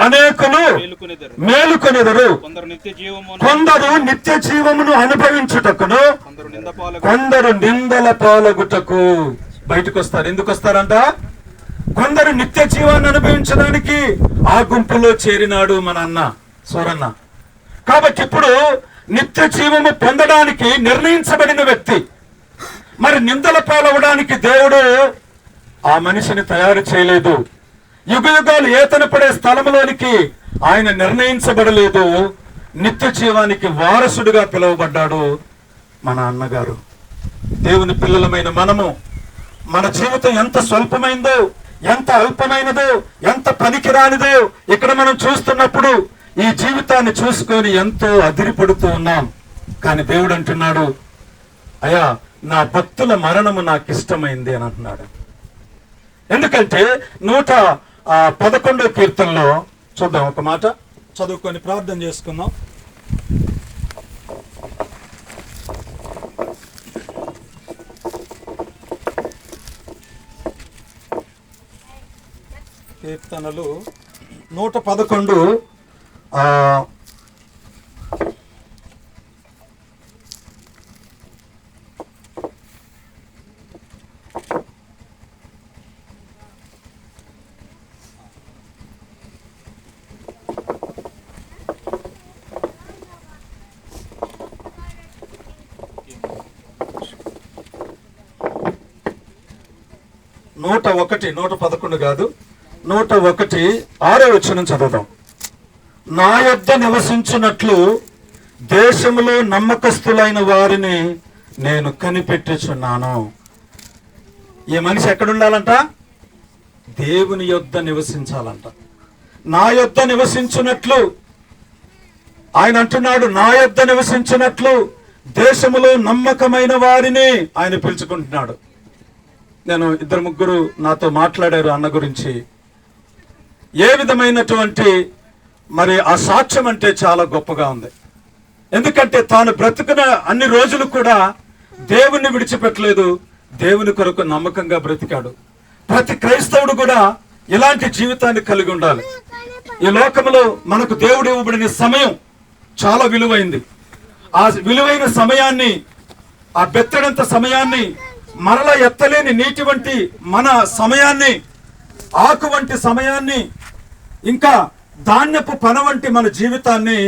అనేకులు మేలుకొనెదరు. కొందరు నిత్య జీవమును అనుభవించుటకును, కొందరు నిందల పాలగుటకు బయటకు వస్తారు. ఎందుకు వస్తారంట? కొందరు నిత్య జీవాన్ని అనుభవించడానికి ఆ గుంపులో చేరినాడు మన అన్న సూరన్న. కాబట్టి ఇప్పుడు నిత్య జీవము పొందడానికి నిర్ణయించబడిన వ్యక్తి. మరి నిందల పాలవడానికి దేవుడు ఆ మనిషిని తయారు చేయలేదు. యుగ యుగాలు ఏతన పడే స్థలంలోనికి ఆయన నిర్ణయించబడలేదు. నిత్య జీవానికి వారసుడిగా పిలువబడ్డాడు మన అన్నగారు. దేవుని పిల్లలమైన మనము, మన జీవితం ఎంత స్వల్పమైందో, ఎంత అల్పమైనదో, ఎంత పనికిరానిదో ఇక్కడ మనం చూస్తున్నప్పుడు ఈ జీవితాన్ని చూసుకొని ఎంతో అదిరిపడుతూ ఉన్నాం. కానీ దేవుడు అంటున్నాడు, అయ్యా నా భక్తుల మరణము నాకు ఇష్టమైంది అని అంటున్నాడు. ఎందుకంటే 111వ కీర్తనలో చూద్దాం, ఒక మాట చదువుకొని ప్రార్థన చేసుకుందాం. కీర్తనలు 111 111 కాదు, 101 6వ వచనం చదువుదాం. నా యొద్ద నివసించున్నట్లు దేశంలో నమ్మకస్తులైన వారిని నేను కనిపెట్టుచున్నాను. ఈ మనిషి ఎక్కడుండాలంట? దేవుని యొద్ద నివసించాలంట. నా యొద్ద నివసించున్నట్లు ఆయన అంటున్నాడు, నా యొద్ద నివసించున్నట్లు దేశములో నమ్మకమైన వారిని ఆయన పిలుచుకుంటున్నాడు. నేను 2-3 నాతో మాట్లాడారు అన్న గురించి. ఏ విధమైనటువంటి మరి ఆ సాక్ష్యం అంటే చాలా గొప్పగా ఉంది. ఎందుకంటే తాను బ్రతుకున్న అన్ని రోజులు కూడా దేవుణ్ణి విడిచిపెట్టలేదు, దేవుని కొరకు నమ్మకంగా బ్రతికాడు. ప్రతి క్రైస్తవుడు కూడా ఇలాంటి జీవితాన్ని కలిగి ఉండాలి. ఈ లోకంలో మనకు దేవుడు ఇవ్వబడిన సమయం చాలా విలువైంది. ఆ విలువైన సమయాన్ని, ఆ బెత్తడంత సమయాన్ని, మరలా ఎత్తలేని నీటి వంటి మన సమయాన్ని, ఆకు వంటి సమయాన్ని, ఇంకా ధాన్యపు పన వంటి మన జీవితాన్ని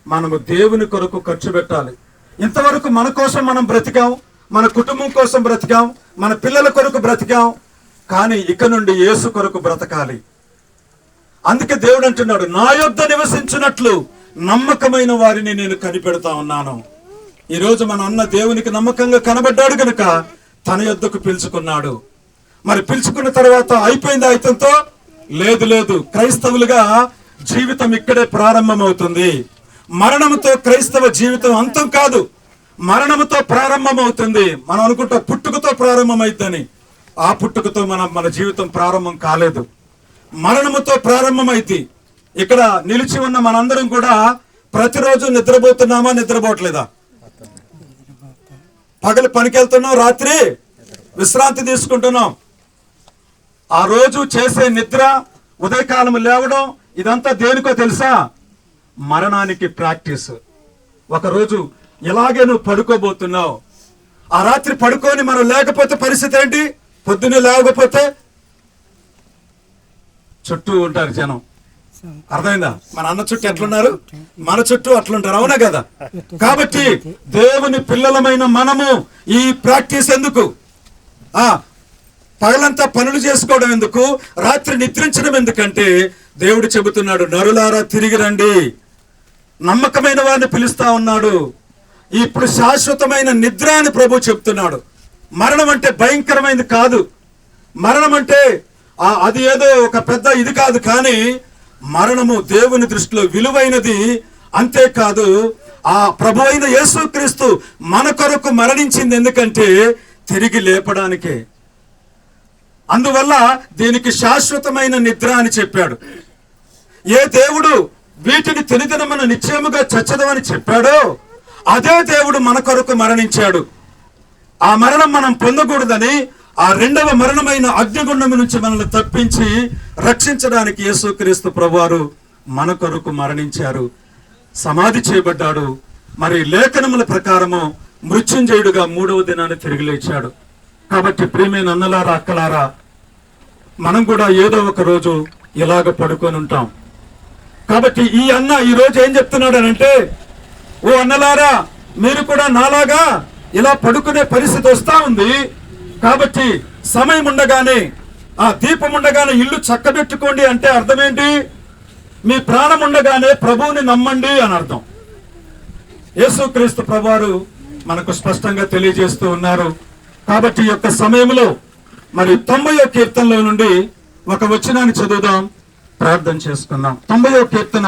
మనము దేవుని కొరకు ఖర్చు పెట్టాలి. ఇంతవరకు మన కోసం మనం బ్రతికాం, మన కుటుంబం కోసం బ్రతికాం, మన పిల్లల కొరకు బ్రతికాం. కానీ ఇక నుండి యేసు కొరకు బ్రతకాలి. అందుకే దేవుడు అంటున్నాడు, నా యొద్ద నివసించినట్లు నమ్మకమైన వారిని నేను కనిపెడతా ఉన్నాను. ఈరోజు మన అన్న దేవునికి నమ్మకంగా కనబడ్డాడు కనుక తన యొద్దకు పిలుచుకున్నాడు. మరి పిలుచుకున్న తర్వాత అయిపోయింది ఆయనతో? లేదు. క్రైస్తవులుగా జీవితం ఇక్కడే ప్రారంభమవుతుంది. మరణంతో క్రైస్తవ జీవితం అంతం కాదు, మరణంతో ప్రారంభమవుతుంది. మనం అనుకుంటా పుట్టుకతో ప్రారంభమైద్దని. ఆ పుట్టుకతో మన జీవితం ప్రారంభం కాలేదు, మరణముతో ప్రారంభమైంది. ఇక్కడ నిలిచి ఉన్న మనందరం కూడా ప్రతిరోజు నిద్రపోతున్నామా, నిద్రపోవట్లేదా? పగలు పనికెళ్తున్నాం, రాత్రి విశ్రాంతి తీసుకుంటున్నాం. ఆ రోజు చేసే నిద్ర, ఉదయకాలం లేవడం, ఇదంతా దేనికో తెలుసా? మరణానికి ప్రాక్టీస్. ఒకరోజు ఇలాగే నువ్వు పడుకోబోతున్నావు. ఆ రాత్రి పడుకొని మనం లేకపోతే పరిస్థితి ఏంటి? పొద్దున్నే లేవకపోతే చుట్టూ ఉంటారు జనం. అర్థమైందా? మన అన్న చుట్టూ ఎట్లున్నారు, మన చుట్టూ అట్లుంటారు. అవునా కదా? కాబట్టి దేవుని పిల్లలమైన మనము ఈ ప్రాక్టీస్ ఎందుకు? పగలంతా పనులు చేసుకోవడం ఎందుకు? రాత్రి నిద్రించడం ఎందుకంటే దేవుడు చెబుతున్నాడు, నరులారా తిరిగి రండి. నమ్మకమైన వారిని పిలుస్తా ఉన్నాడు. ఇప్పుడు శాశ్వతమైన నిద్ర అని ప్రభు చెప్తున్నాడు. మరణం అంటే భయంకరమైనది కాదు. మరణం అంటే అది ఏదో ఒక పెద్ద ఇది కాదు. కానీ మరణము దేవుని దృష్టిలో విలువైనది. అంతేకాదు, ఆ ప్రభు అయిన యేసుక్రీస్తు మన కొరకు మరణించింది ఎందుకంటే తిరిగి లేపడానికే. అందువల్ల దీనికి శాశ్వతమైన నిద్ర అని చెప్పాడు. ఏ దేవుడు వీటిని తినిదినమున నిశ్చయముగా చచ్చదమని చెప్పాడో అదే దేవుడు మన కొరకు మరణించాడు. ఆ మరణం మనం పొందకూడదని ఆ రెండవ మరణమైన అగ్నిగుండం నుంచి మనల్ని తప్పించి రక్షించడానికి యేసుక్రీస్తు ప్రభువారు మన కొరకు మరణించారు, సమాధి చేయబడ్డాడు. మరి లేఖనముల ప్రకారము మృత్యుంజయుడుగా 3వ దినాన్ని తిరిగి లేచాడు. కాబట్టి ప్రియమైన అన్నలారా, అక్కలారా, మనం కూడా ఏదో ఒక రోజు ఇలాగ పడుకొని ఉంటాం. కాబట్టి ఈ అన్న ఈ రోజు ఏం చెప్తున్నాడనంటే, ఓ అన్నలారా, మీరు కూడా నాలాగా ఇలా పడుకునే పరిస్థితి వస్తా ఉంది. కాబట్టి సమయం ఉండగానే, ఆ దీపం ఉండగానే ఇల్లు చక్కబెట్టుకోండి అంటే అర్థం ఏంటి? మీ ప్రాణం ఉండగానే ప్రభువుని నమ్మండి అని అర్థం. యేసుక్రీస్తు ప్రభువారు మనకు స్పష్టంగా తెలియజేస్తూ ఉన్నారు. కాబట్టి ఈ యొక్క సమయంలో మరి 90వ కీర్తనలో నుండి ఒక వచనాన్ని చదువుదాం, ప్రార్థన చేసుకుందాం. 90వ కీర్తన